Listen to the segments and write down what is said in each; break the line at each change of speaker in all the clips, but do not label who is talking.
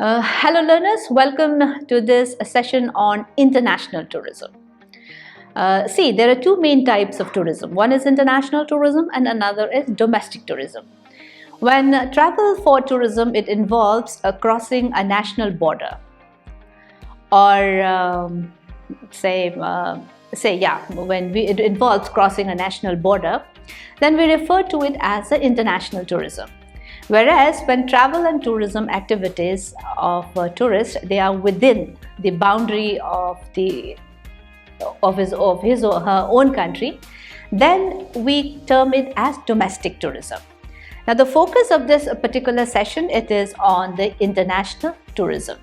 Hello learners, welcome to this session on international tourism. See, there are two main types of tourism. One is international tourism and another is domestic tourism. When travel for tourism, it involves crossing a national border or it involves crossing a national border, then we refer to it as international tourism. Whereas when travel and tourism activities of tourists, they are within the boundary of his or her own country, then we term it as domestic tourism. Now the focus of this particular session, it is on the international tourism.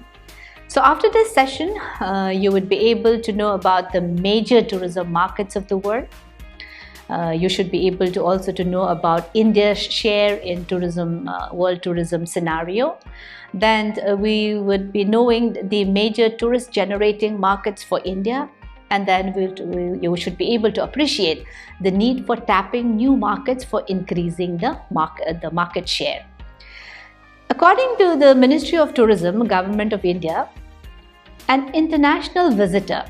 So after this session, you would be able to know about the major tourism markets of the world. You should be able to also know about India's share in tourism, world tourism scenario. Then we would be knowing the major tourist generating markets for India, and then you should be able to appreciate the need for tapping new markets for increasing the market share. According to the Ministry of Tourism, Government of India, an international visitor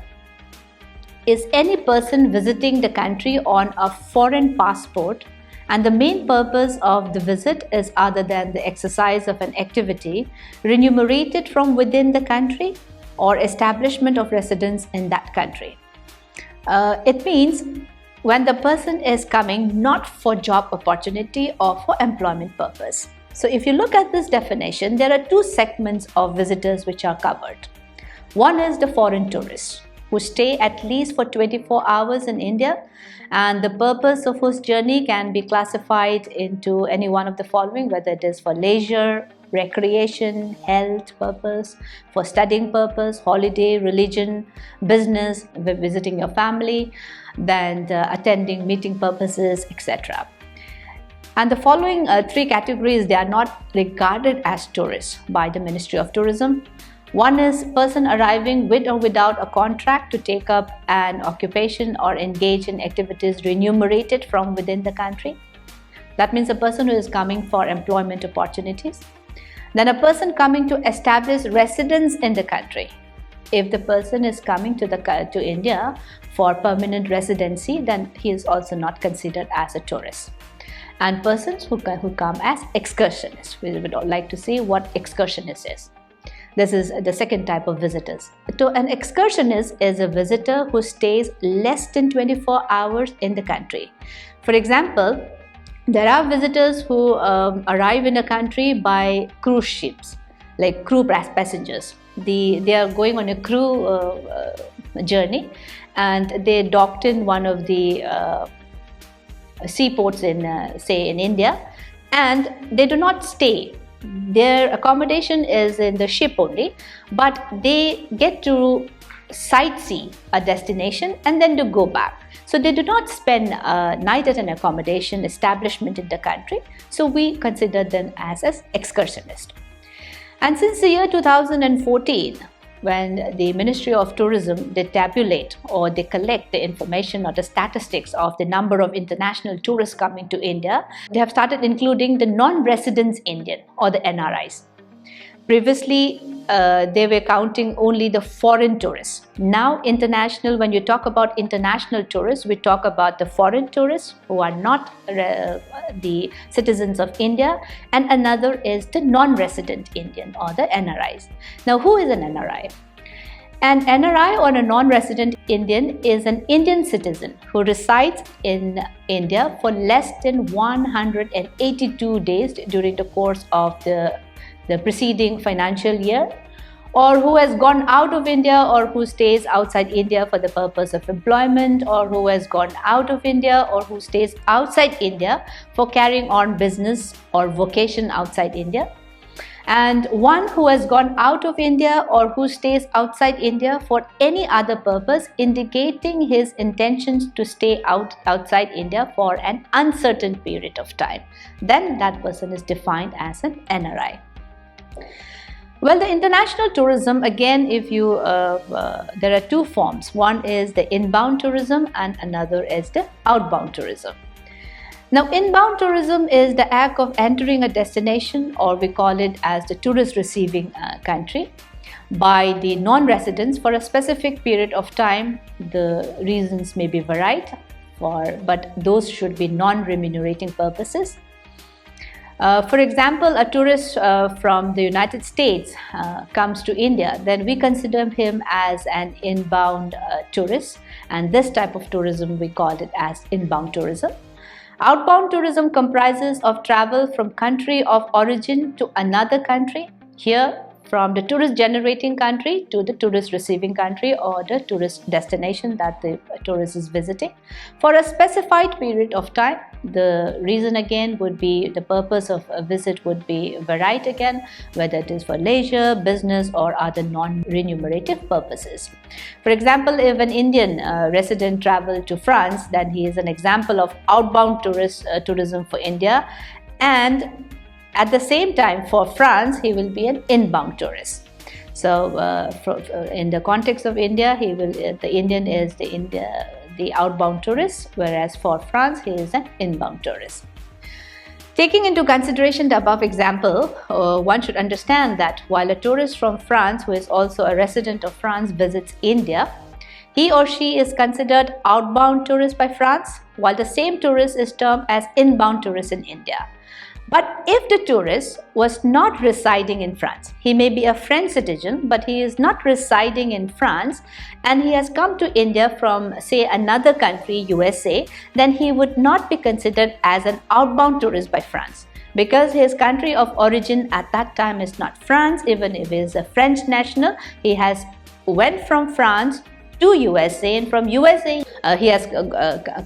is any person visiting the country on a foreign passport, and the main purpose of the visit is other than the exercise of an activity remunerated from within the country or establishment of residence in that country. It means when the person is coming not for job opportunity or for employment purpose. So if you look at this definition, there are two segments of visitors which are covered. One is the foreign tourists, who stay at least for 24 hours in India, and the purpose of whose journey can be classified into any one of the following, whether it is for leisure, recreation, health purpose, for studying purpose, holiday, religion, business, visiting your family, then attending meeting purposes, etc. And the following three categories, they are not regarded as tourists by the Ministry of Tourism. One is person arriving with or without a contract to take up an occupation or engage in activities remunerated from within the country. That means a person who is coming for employment opportunities. Then a person coming to establish residence in the country. If the person is coming to India for permanent residency, then he is also not considered as a tourist. And persons who come as excursionists. We would like to see what excursionist is. This is the second type of visitors. So an excursionist is a visitor who stays less than 24 hours in the country. For example, there are visitors who arrive in a country by cruise ships, like crew passengers. They are going on a crew journey, and they docked in one of the seaports in India, and they do not stay. Their accommodation is in the ship only, but they get to sightsee a destination and then to go back. So they do not spend a night at an accommodation establishment in the country. So we consider them as excursionists. And since the year 2014, when the Ministry of Tourism, they tabulate or they collect the information or the statistics of the number of international tourists coming to India, they have started including the non-resident Indian or the NRIs. Previously, they were counting only the foreign tourists. Now, international, when you talk about international tourists, we talk about the foreign tourists who are not the citizens of India, and another is the non-resident Indian or the NRIs. Now, who is an NRI? An NRI or a non-resident Indian is an Indian citizen who resides in India for less than 182 days during the course of the preceding financial year, or who has gone out of India or who stays outside India for the purpose of employment, or who has gone out of India or who stays outside India for carrying on business or vocation outside India, and one who has gone out of India or who stays outside India for any other purpose indicating his intentions to stay outside India for an uncertain period of time. Then that person is defined as an NRI. Well, the international tourism, again, there are two forms. One is the inbound tourism and another is the outbound tourism. Now, inbound tourism is the act of entering a destination, or we call it as the tourist receiving country, by the non-residents for a specific period of time. The reasons may be varied, but those should be non-remunerating purposes. For example, a tourist from the United States comes to India, then we consider him as an inbound tourist, and this type of tourism we call it as inbound tourism. Outbound tourism comprises of travel from country of origin to another country, here from the tourist generating country to the tourist receiving country or the tourist destination that the tourist is visiting for a specified period of time. The reason again would be, the purpose of a visit would be varied again, whether it is for leisure, business or other non-remunerative purposes. For example, if an Indian resident traveled to France, then he is an example of outbound tourism for India, and at the same time for France he will be an inbound tourist. So in the context of India, the Indian is the outbound tourist, whereas for France he is an inbound tourist. Taking into consideration the above example, one should understand that while a tourist from France who is also a resident of France visits India, he or she is considered outbound tourist by France, while the same tourist is termed as inbound tourist in India. But if the tourist was not residing in France, he may be a French citizen, but he is not residing in France, and he has come to India from, say, another country, USA, then he would not be considered as an outbound tourist by France, because his country of origin at that time is not France. Even if he is a French national, he has went from France to USA, and from USA he has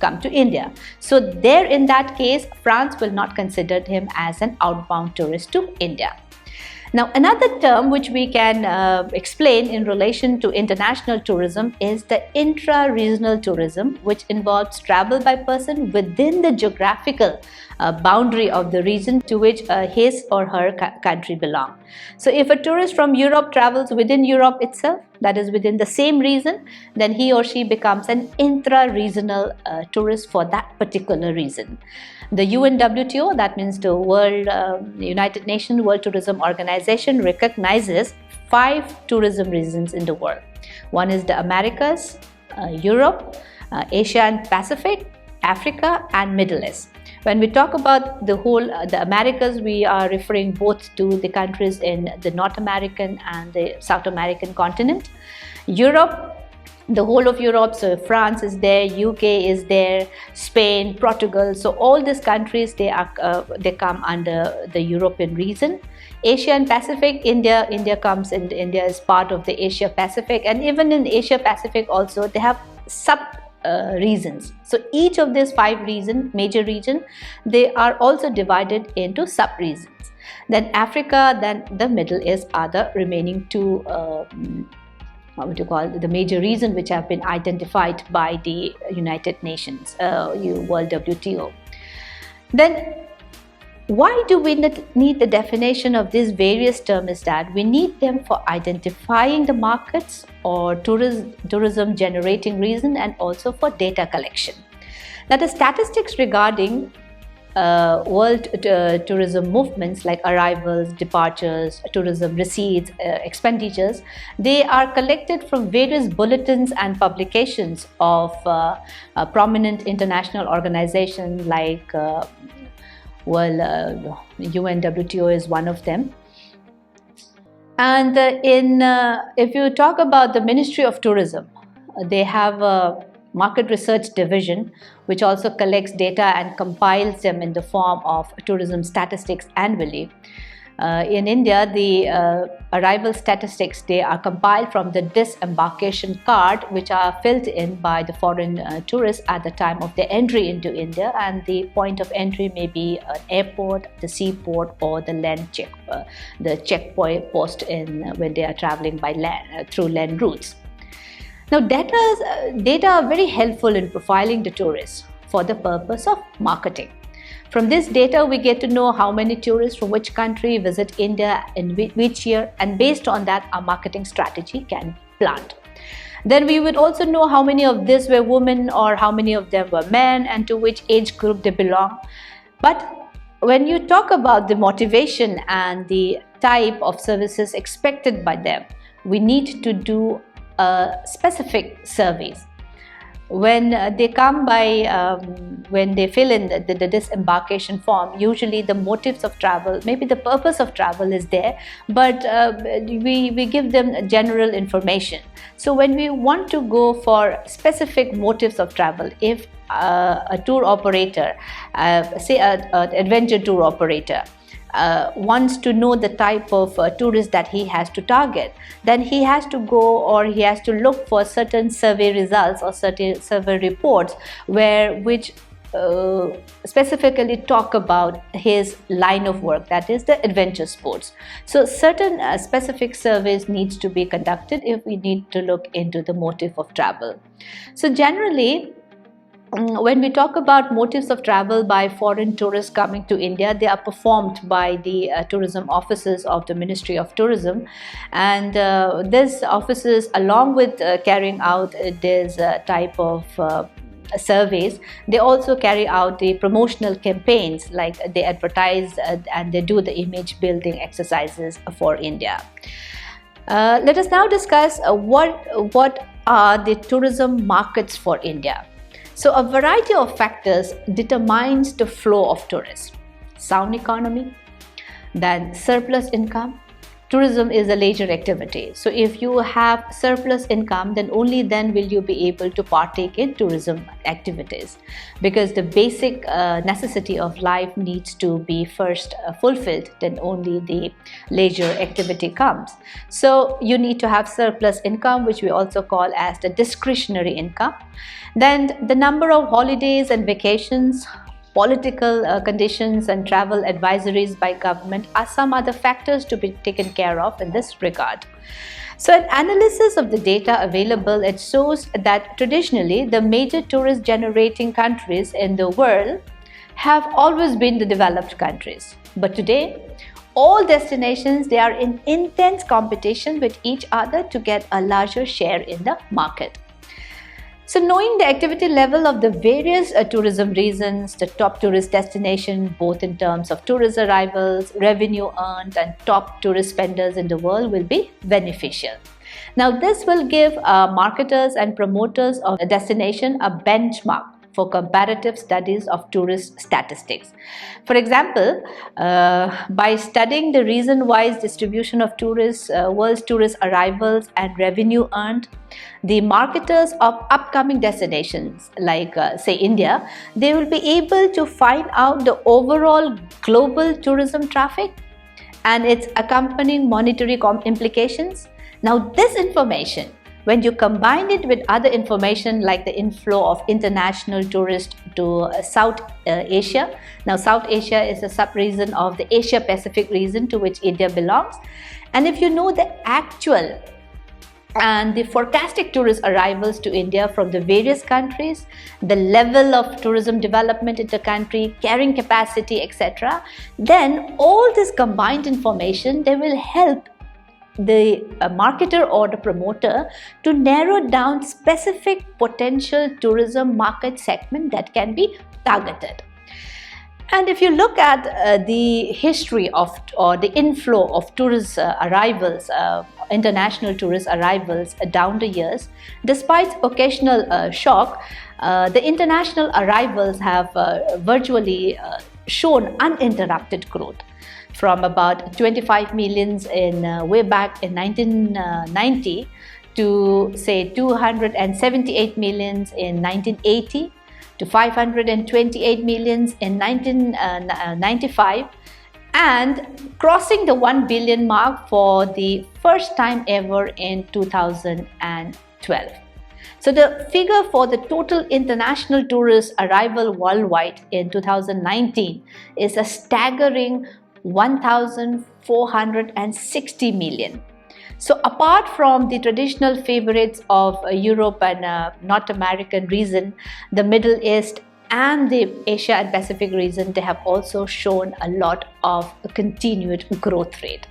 come to India. So there, in that case, France will not consider him as an outbound tourist to India. Now, another term which we can explain in relation to international tourism is the intra-regional tourism, which involves travel by person within the geographical boundary of the region to which his or her country belongs. So if a tourist from Europe travels within Europe itself, that is within the same region, then he or she becomes an intra-regional tourist for that particular reason. The UNWTO, that means the United Nations World Tourism Organization, recognizes 5 tourism regions in the world. One is the Americas, Europe, Asia and Pacific, Africa and Middle East. When we talk about the Americas, we are referring both to the countries in the North American and the South American continent. Europe, the whole of Europe, so France is there, UK is there, Spain, Portugal, so all these countries, they come under the European region. Asia and Pacific, India is part of the Asia Pacific, and even in Asia Pacific also they have sub regions. So each of these 5 major regions, they are also divided into sub regions. Then Africa, then the Middle East are the remaining 2 the major regions which have been identified by the United Nations, World WTO. Then why do we need the definition of these various terms? Is that we need them for identifying the markets or tourism generating reason, and also for data collection. Now, the statistics regarding world tourism movements like arrivals, departures, tourism receipts, expenditures, they are collected from various bulletins and publications of prominent international organizations like UNWTO is one of them. And if you talk about the Ministry of Tourism, they have a market research division which also collects data and compiles them in the form of tourism statistics annually. In India, the arrival statistics, they are compiled from the disembarkation card, which are filled in by the foreign tourists at the time of their entry into India, and the point of entry may be an airport, the seaport, or the land check, the checkpoint post when they are traveling by land through land routes. Now, data are very helpful in profiling the tourists for the purpose of marketing. From this data, we get to know how many tourists from which country visit India in which year, and based on that, our marketing strategy can be planned. Then we would also know how many of these were women or how many of them were men and to which age group they belong. But when you talk about the motivation and the type of services expected by them, we need to do specific surveys. When they come by, when they fill in the disembarkation form, usually the motives of travel, maybe the purpose of travel is there, but we give them general information. So when we want to go for specific motives of travel, if a tour operator, say an adventure tour operator, wants to know the type of tourist that he has to target, then he has to go or he has to look for certain survey results or certain survey reports which specifically talk about his line of work, that is the adventure sports. So certain specific surveys needs to be conducted if we need to look into the motive of travel. So generally, when we talk about motives of travel by foreign tourists coming to India, they are performed by the tourism officers of the Ministry of Tourism, and these officers, along with carrying out this type of surveys, they also carry out the promotional campaigns, like they advertise and they do the image building exercises for India. Let us now discuss what are the tourism markets for India. So a variety of factors determines the flow of tourists. Sound economy, then surplus income. Tourism is a leisure activity. So if you have surplus income, then only then will you be able to partake in tourism activities, because the basic necessity of life needs to be first fulfilled, then only the leisure activity comes. So you need to have surplus income, which we also call as the discretionary income. Then the number of holidays and vacations, political conditions and travel advisories by government are some other factors to be taken care of in this regard. So an analysis of the data available, it shows that traditionally the major tourist generating countries in the world have always been the developed countries. But today, all destinations, they are in intense competition with each other to get a larger share in the market. So knowing the activity level of the various tourism regions, the top tourist destination, both in terms of tourist arrivals, revenue earned, and top tourist spenders in the world will be beneficial. Now this will give marketers and promoters of a destination a benchmark for comparative studies of tourist statistics. For example, by studying the region-wise distribution of tourists, world's tourist arrivals and revenue earned, the marketers of upcoming destinations like say India, they will be able to find out the overall global tourism traffic and its accompanying monetary implications. Now this information, when you combine it with other information like the inflow of international tourists to South Asia. Now South Asia is a sub-region of the Asia Pacific region to which India belongs. And if you know the actual and the forecasted tourist arrivals to India from the various countries, the level of tourism development in the country, carrying capacity, etc., then all this combined information, they will help the marketer or the promoter to narrow down specific potential tourism market segment that can be targeted. And if you look at the history of or the inflow of tourist arrivals, international tourist arrivals down the years, despite occasional shock, the international arrivals have virtually shown uninterrupted growth, from about 25 millions in way back in 1990 to say 278 millions in 1980 to 528 millions in 1995 and crossing the 1 billion mark for the first time ever in 2012. So the figure for the total international tourist arrival worldwide in 2019 is a staggering 1,460 million. So apart from the traditional favorites of Europe and North American region, the Middle East and the Asia and Pacific region, they have also shown a lot of continued growth rate.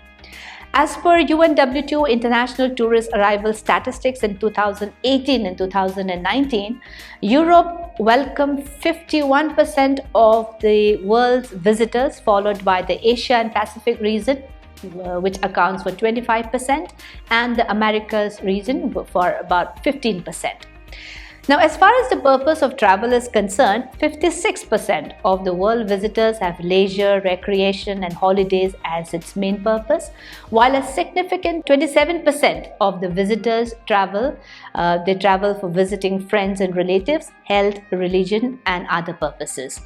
As per UNWTO International Tourist Arrival Statistics in 2018 and 2019, Europe welcomed 51% of the world's visitors, followed by the Asia and Pacific region, which accounts for 25%, and the Americas region for about 15%. Now, as far as the purpose of travel is concerned, 56% of the world visitors have leisure, recreation, and holidays as its main purpose, while a significant 27% of the visitors travel for visiting friends and relatives, health, religion, and other purposes.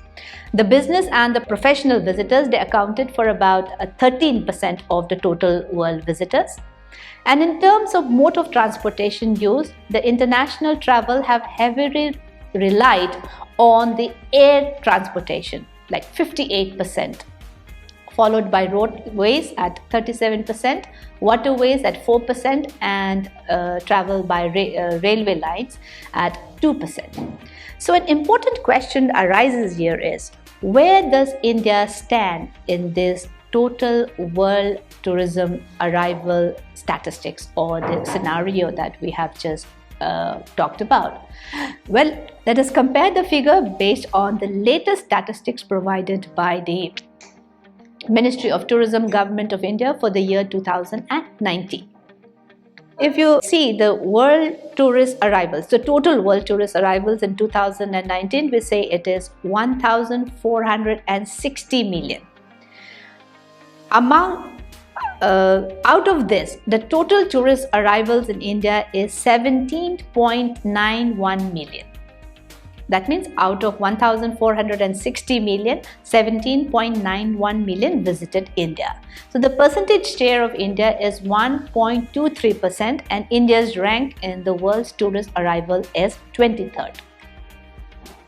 The business and the professional visitors, they accounted for about 13% of the total world visitors. And in terms of mode of transportation use, the international travel have heavily relied on the air transportation, like 58%, followed by roadways at 37%, waterways at 4%, and travel by railway lines at 2%. So an important question arises here is, where does India stand in this total world tourism arrival statistics, or the scenario that we have just talked about? Well, let us compare the figure based on the latest statistics provided by the Ministry of Tourism, Government of India for the year 2019. If you see the world tourist arrivals, the total world tourist arrivals in 2019, we say it is 1,460 million. Out of this, the total tourist arrivals in India is 17.91 million. That means out of 1,460 million, 17.91 million visited India. So the percentage share of India is 1.23%, and India's rank in the world's tourist arrival is 23rd.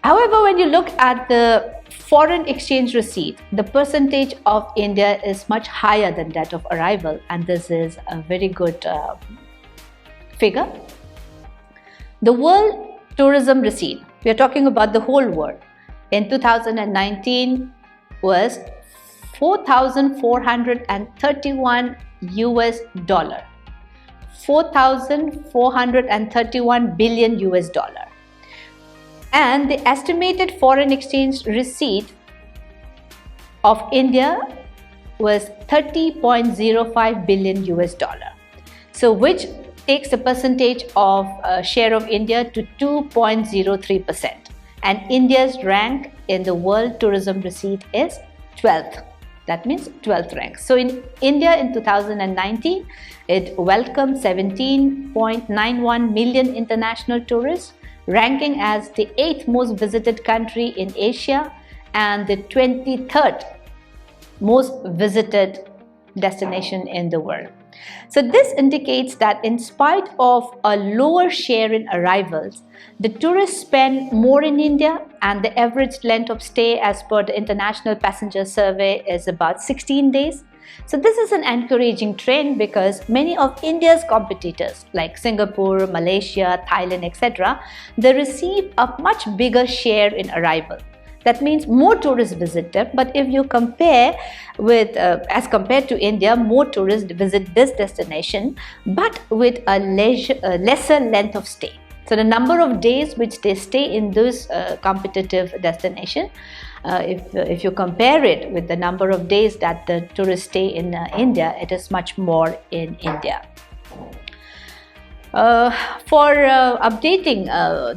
However, when you look at the foreign exchange receipt, the percentage of India is much higher than that of arrival, and this is a very good figure. The world tourism receipt, we are talking about the whole world, in 2019 was $4,431 US, 4,431 billion US dollar. And the estimated foreign exchange receipt of India was 30.05 billion US dollar. So which takes the percentage of share of India to 2.03%. And India's rank in the world tourism receipt is 12th. That means 12th rank. So in India in 2019, it welcomed 17.91 million international tourists, ranking as the 8th most visited country in Asia and the 23rd most visited destination in the world. So this indicates that in spite of a lower share in arrivals, the tourists spend more in India, and the average length of stay as per the International Passenger Survey is about 16 days. So this is an encouraging trend because many of India's competitors like Singapore, Malaysia, Thailand, etc., they receive a much bigger share in arrival. That means more tourists visit them, but if you compare with, as compared to India, more tourists visit this destination, but with a lesser length of stay. So the number of days which they stay in this competitive destination, if you compare it with the number of days that the tourists stay in India, it is much more in India. For updating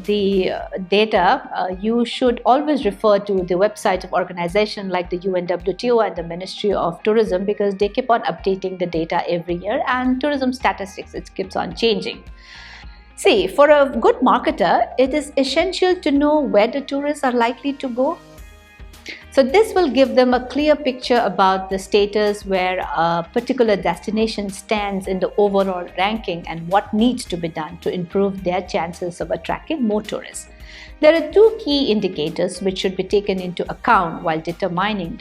the data, you should always refer to the websites of organizations like the UNWTO and the Ministry of Tourism, because they keep on updating the data every year, and tourism statistics, it keeps on changing. See, for a good marketer, it is essential to know where the tourists are likely to go. So this will give them a clear picture about the status where a particular destination stands in the overall ranking and what needs to be done to improve their chances of attracting more tourists. There are two key indicators which should be taken into account while determining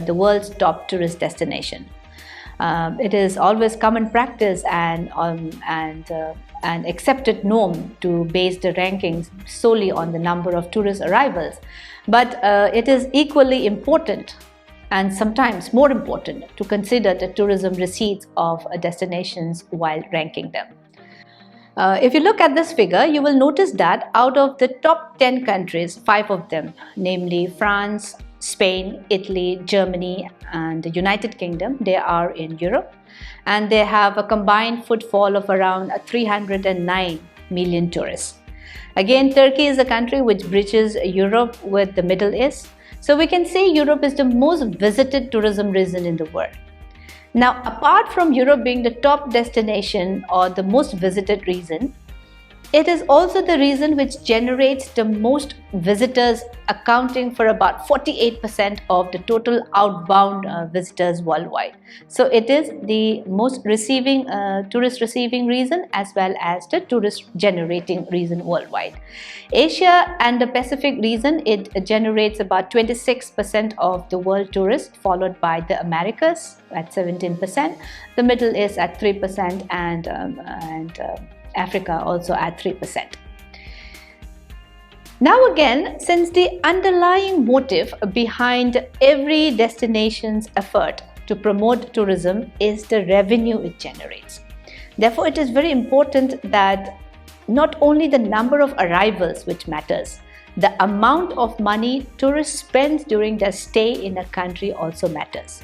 the world's top tourist destination. It is always common practice and accepted norm to base the rankings solely on the number of tourist arrivals. But it is equally important and sometimes more important, to consider the tourism receipts of destinations while ranking them. If you look at this figure, you will notice that out of the top 10 countries, 5 of them, namely France, Spain, Italy, Germany, and the United Kingdom, they are in Europe, and they have a combined footfall of around 309 million tourists. Again, Turkey is a country which bridges Europe with the Middle East, so we can say Europe is the most visited tourism region in the world. Now, apart from Europe being the top destination or the most visited region, it is also the region which generates the most visitors, accounting for about 48% of the total outbound visitors worldwide. So it is the most tourist receiving region as well as the tourist generating region worldwide. Asia and the Pacific region, it generates about 26% of the world tourists, followed by the Americas at 17%, the Middle East at 3%, and Africa also at 3%. Now again, since the underlying motive behind every destination's effort to promote tourism is the revenue it generates, therefore it is very important that not only the number of arrivals which matters, the amount of money tourists spend during their stay in a country also matters.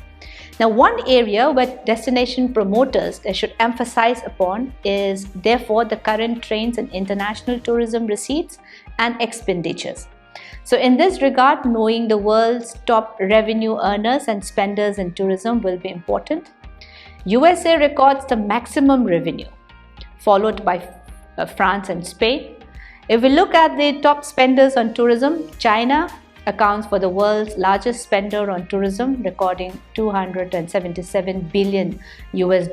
Now, one area where destination promoters should emphasize upon is therefore the current trends in international tourism receipts and expenditures. So in this regard, knowing the world's top revenue earners and spenders in tourism will be important. USA records the maximum revenue, followed by France and Spain. If we look at the top spenders on tourism, China accounts for the world's largest spender on tourism, recording $277 billion US.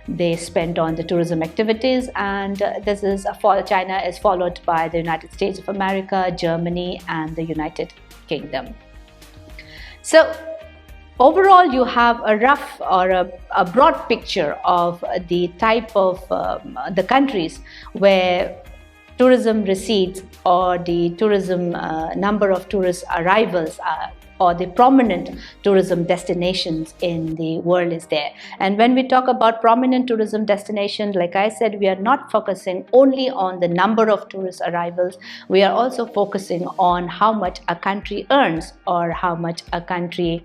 They spent on the tourism activities, and China is followed by the United States of America, Germany, and the United Kingdom. So overall, you have a rough or a broad picture of the type of the countries where tourism receipts or the tourism number of tourist arrivals or the prominent tourism destinations in the world is there. And when we talk about prominent tourism destinations, like I said, we are not focusing only on the number of tourist arrivals. We are also focusing on how much a country earns or how much a country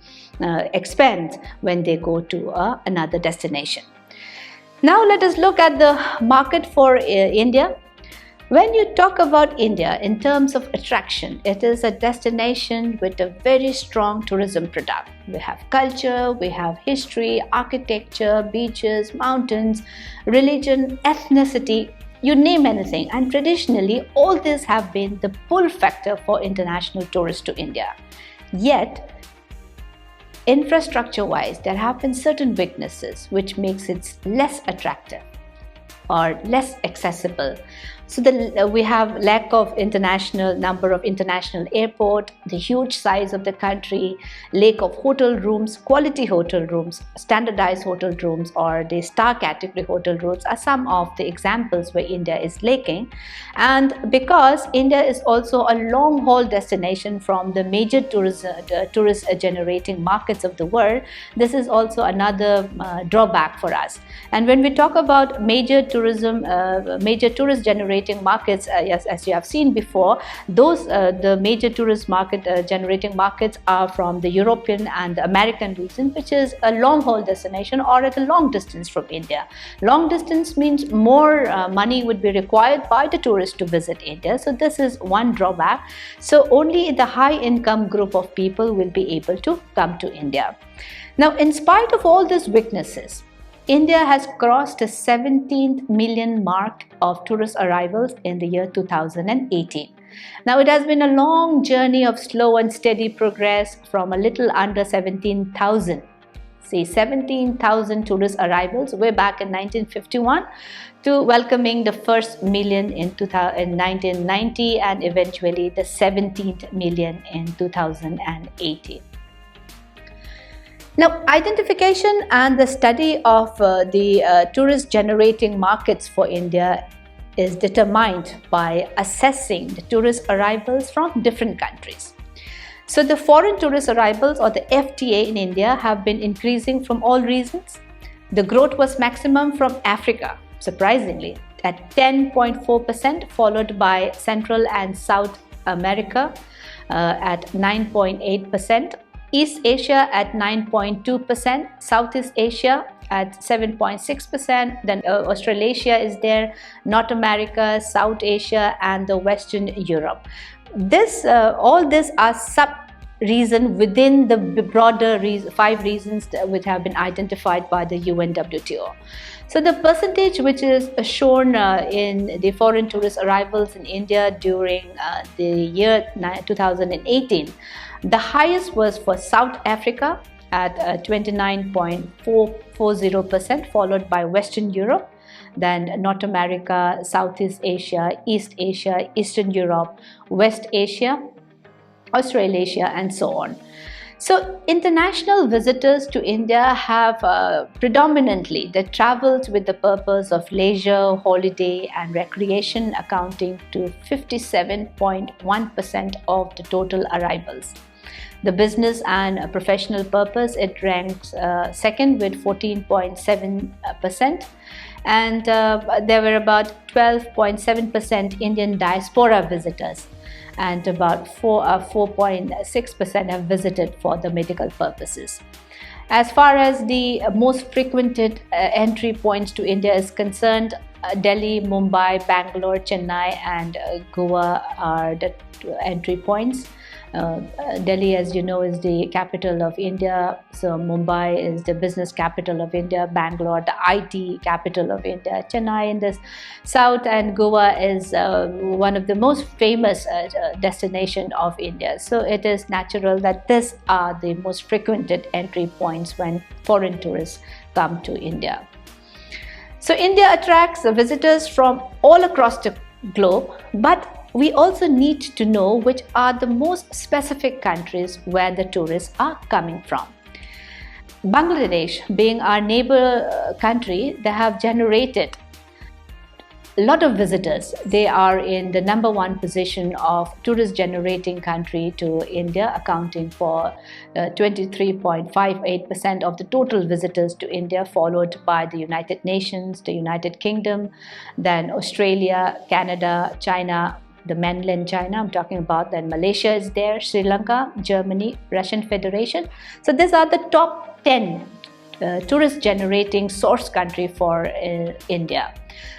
expends when they go to another destination. Now let us look at the market for India. When you talk about India in terms of attraction, it is a destination with a very strong tourism product. We have culture, we have history, architecture, beaches, mountains, religion, ethnicity, you name anything. And traditionally, all these have been the pull factor for international tourists to India. Yet, infrastructure-wise, there have been certain weaknesses which makes it less attractive or less accessible. So we have lack of number of international airport, the huge size of the country, lack of hotel rooms, quality hotel rooms, standardized hotel rooms, or the star category hotel rooms are some of the examples where India is lacking. And because India is also a long haul destination from the major tourist generating markets of the world, this is also another drawback for us. And when we talk about major tourist generating markets, as you have seen before, those the major tourist generating markets are from the European and the American region, which is a long haul destination or at a long distance from India. Long distance means more money would be required by the tourists to visit India. So this is one drawback. So only the high income group of people will be able to come to India. Now, in spite of all these weaknesses, India has crossed the 17th million mark of tourist arrivals in the year 2018. Now, it has been a long journey of slow and steady progress from a little under 17,000. See, 17,000 tourist arrivals way back in 1951 to welcoming the first million in 1990 and eventually the 17th million in 2018. Now, identification and the study of the tourist generating markets for India is determined by assessing the tourist arrivals from different countries. So the foreign tourist arrivals, or the FTA, in India have been increasing from all regions. The growth was maximum from Africa, surprisingly, at 10.4%, followed by Central and South America at 9.8%, East Asia at 9.2%, Southeast Asia at 7.6%, then Australasia is there, North America, South Asia, and the Western Europe. All this are sub-reasons within the broader 5 reasons which have been identified by the UNWTO. So the percentage which is shown in the foreign tourist arrivals in India during the year 2018, the highest was for South Africa at 29.440%, followed by Western Europe, then North America, Southeast Asia, East Asia, Eastern Europe, West Asia, Australasia, and so on. So international visitors to India have predominantly they traveled with the purpose of leisure, holiday, and recreation, accounting to 57.1% of the total arrivals. The business and professional purpose, it ranks second with 14.7%, and there were about 12.7% Indian diaspora visitors, and about 4.6% have visited for the medical purposes. As far as the most frequented entry points to India is concerned, Delhi, Mumbai, Bangalore, Chennai, and Goa are the entry points. Delhi, as you know, is the capital of India. So Mumbai is the business capital of India, Bangalore the IT capital of India, Chennai in the south, and Goa is one of the most famous destination of India. So it is natural that these are the most frequented entry points when foreign tourists come to India. So India attracts visitors from all across the globe, but we also need to know which are the most specific countries where the tourists are coming from. Bangladesh, being our neighbor country, they have generated a lot of visitors. They are in the number 1 position of tourist generating country to India, accounting for 23.58% of the total visitors to India, followed by the United Nations, the United Kingdom, then Australia, Canada, China, the mainland China, I'm talking about, then Malaysia is there, Sri Lanka, Germany, Russian Federation. So these are the top 10 tourist generating source country for India.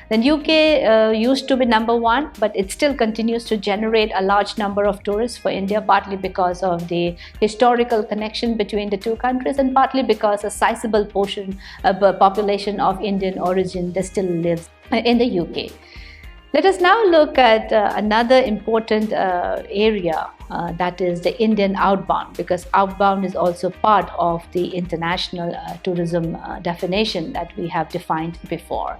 Then UK used to be number 1, but it still continues to generate a large number of tourists for India, partly because of the historical connection between the two countries, and partly because a sizable portion of population of Indian origin that still lives in the UK. Let us now look at another important area, that is the Indian outbound, because outbound is also part of the international tourism definition that we have defined before.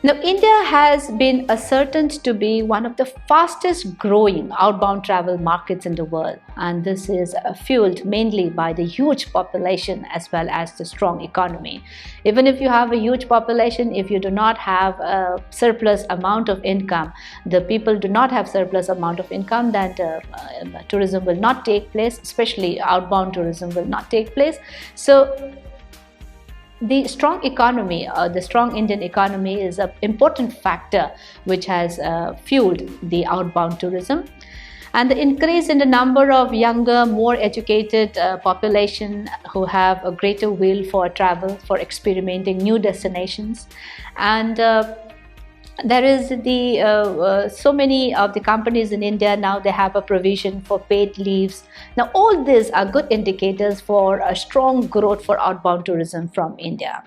Now, India has been ascertained to be one of the fastest growing outbound travel markets in the world, and this is fueled mainly by the huge population as well as the strong economy. Even if you have a huge population, if you do not have a surplus amount of income, the people do not have surplus amount of income, then tourism will not take place, especially outbound tourism will not take place. So the strong economy, the strong Indian economy is an important factor which has fueled the outbound tourism. And the increase in the number of younger, more educated population who have a greater will for travel, for experimenting new destinations. And there is so many of the companies in India now, they have a provision for paid leaves. Now all these are good indicators for a strong growth for outbound tourism from India.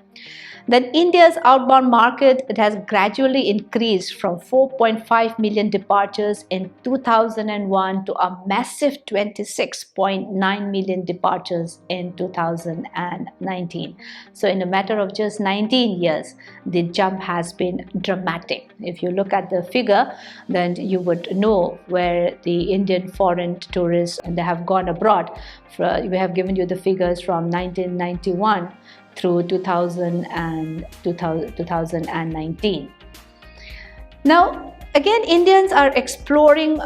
Then India's outbound market, it has gradually increased from 4.5 million departures in 2001 to a massive 26.9 million departures in 2019. So in a matter of just 19 years, the jump has been dramatic. If you look at the figure, then you would know where the Indian foreign tourists, and they have gone abroad. We have given you the figures from 1991 through 2019. Now, Again, Indians are exploring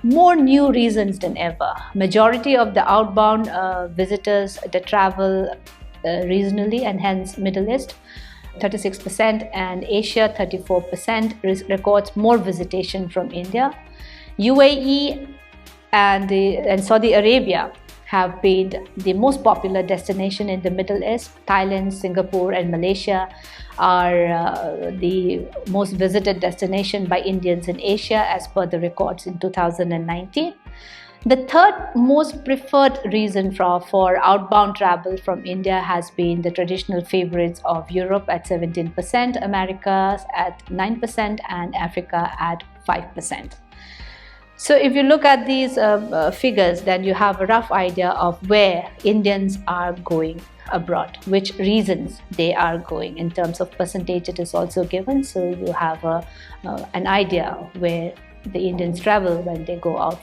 more new regions than ever. Majority of the outbound visitors that travel regionally and hence Middle East, 36%, and Asia, 34%, records more visitation from India. UAE and Saudi Arabia have been the most popular destination in the Middle East. Thailand, Singapore, and Malaysia are the most visited destination by Indians in Asia as per the records in 2019. The third most preferred reason for outbound travel from India has been the traditional favorites of Europe at 17%, Americas at 9%, and Africa at 5%. So if you look at these figures, then you have a rough idea of where Indians are going abroad, which reasons they are going. In terms of percentage, it is also given, so you have an idea where the Indians travel when they go out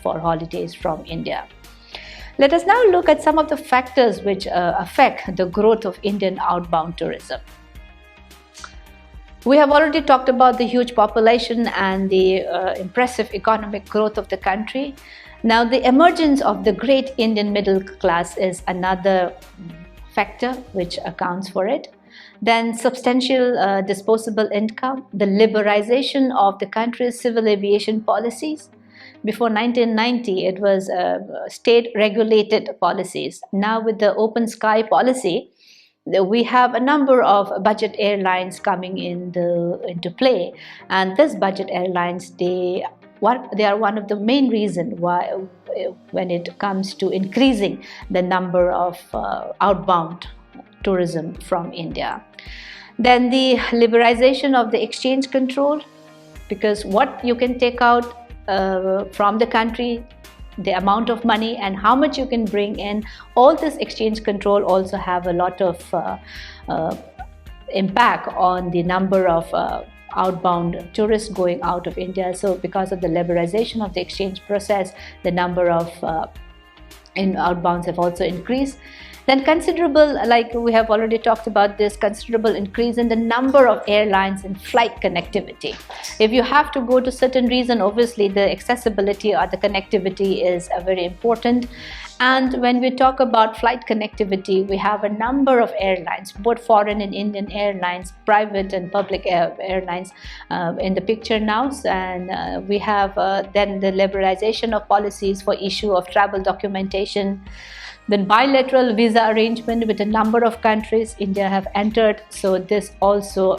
for holidays from India. Let us now look at some of the factors which affect the growth of Indian outbound tourism. We have already talked about the huge population and the impressive economic growth of the country. Now, the emergence of the great Indian middle class is another factor which accounts for it. Then substantial disposable income, the liberalization of the country's civil aviation policies. Before 1990, it was state-regulated policies. Now, with the open sky policy, we have a number of budget airlines coming into play, and these budget airlines, they are one of the main reasons why, when it comes to increasing the number of outbound tourism from India. Then the liberalization of the exchange control, because what you can take out from the country, the amount of money and how much you can bring in, all this exchange control also have a lot of impact on the number of outbound tourists going out of India. So because of the liberalization of the exchange process, the number of outbounds have also increased. Then considerable, like we have already talked about this, considerable increase in the number of airlines and flight connectivity. If you have to go to certain region, obviously the accessibility or the connectivity is very important. And when we talk about flight connectivity, we have a number of airlines, both foreign and Indian airlines, private and public airlines in the picture now. And we have then the liberalization of policies for issue of travel documentation. Then bilateral visa arrangement with a number of countries India have entered. So this also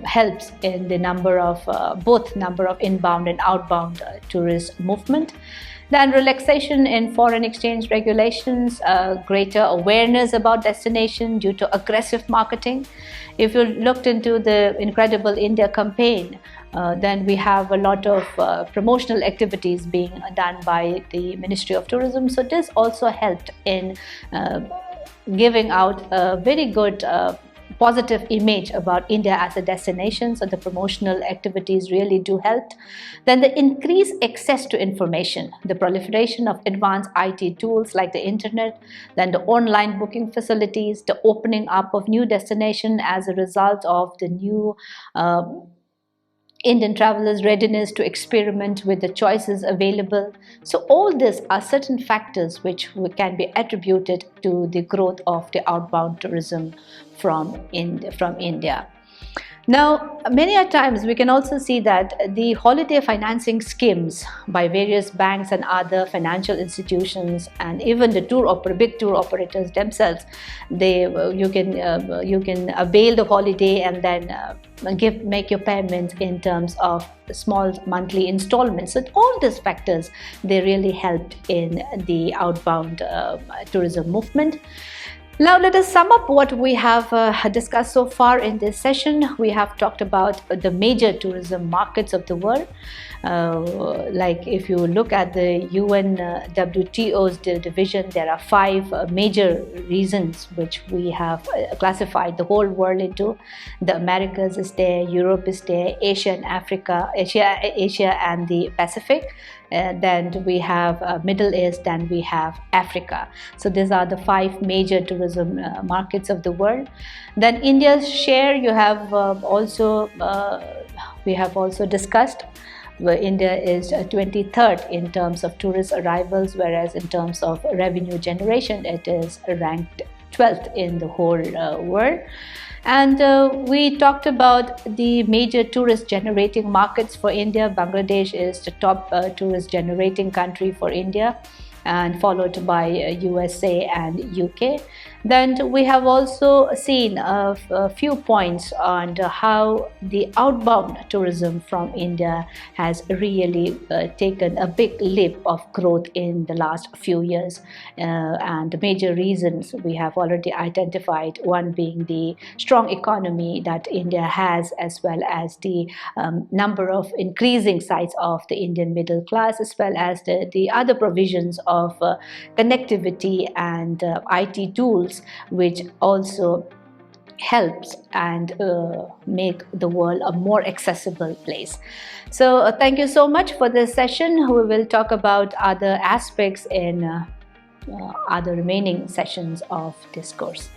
helps in the number of both number of inbound and outbound tourist movement. Then relaxation in foreign exchange regulations, greater awareness about destination due to aggressive marketing. If you looked into the Incredible India campaign, then we have a lot of promotional activities being done by the Ministry of Tourism. So this also helped in giving out a very good positive image about India as a destination. So the promotional activities really do help. Then the increased access to information, the proliferation of advanced IT tools like the internet, then the online booking facilities, the opening up of new destinations as a result of the new Indian travelers' readiness to experiment with the choices available. So all these are certain factors which can be attributed to the growth of the outbound tourism from India. Now, many a times we can also see that the holiday financing schemes by various banks and other financial institutions, and even the big tour operators themselves, you can avail the holiday and then make your payments in terms of small monthly installments. So all these factors, they really helped in the outbound tourism movement. Now let us sum up what we have discussed so far in this session. We have talked about the major tourism markets of the world. Like if you look at the UN WTO's division, there are 5 major regions which we have classified the whole world into. The Americas is there, Europe is there, Asia and Africa, Asia and the Pacific. Then we have Middle East, and we have Africa. So these are the 5 major tourism markets of the world. Then India's share, you have also we have also discussed where India is 23rd in terms of tourist arrivals, whereas in terms of revenue generation, it is ranked 12th in the whole world. And we talked about the major tourist generating markets for India. Bangladesh is the top tourist generating country for India, and followed by USA and UK. Then we have also seen a few points on how the outbound tourism from India has really taken a big leap of growth in the last few years. And the major reasons we have already identified, one being the strong economy that India has, as well as the number of increasing size of the Indian middle class, as well as the other provisions of connectivity and IT tools, which also helps and make the world a more accessible place. So thank you so much for this session. We will talk about other aspects in other remaining sessions of this course.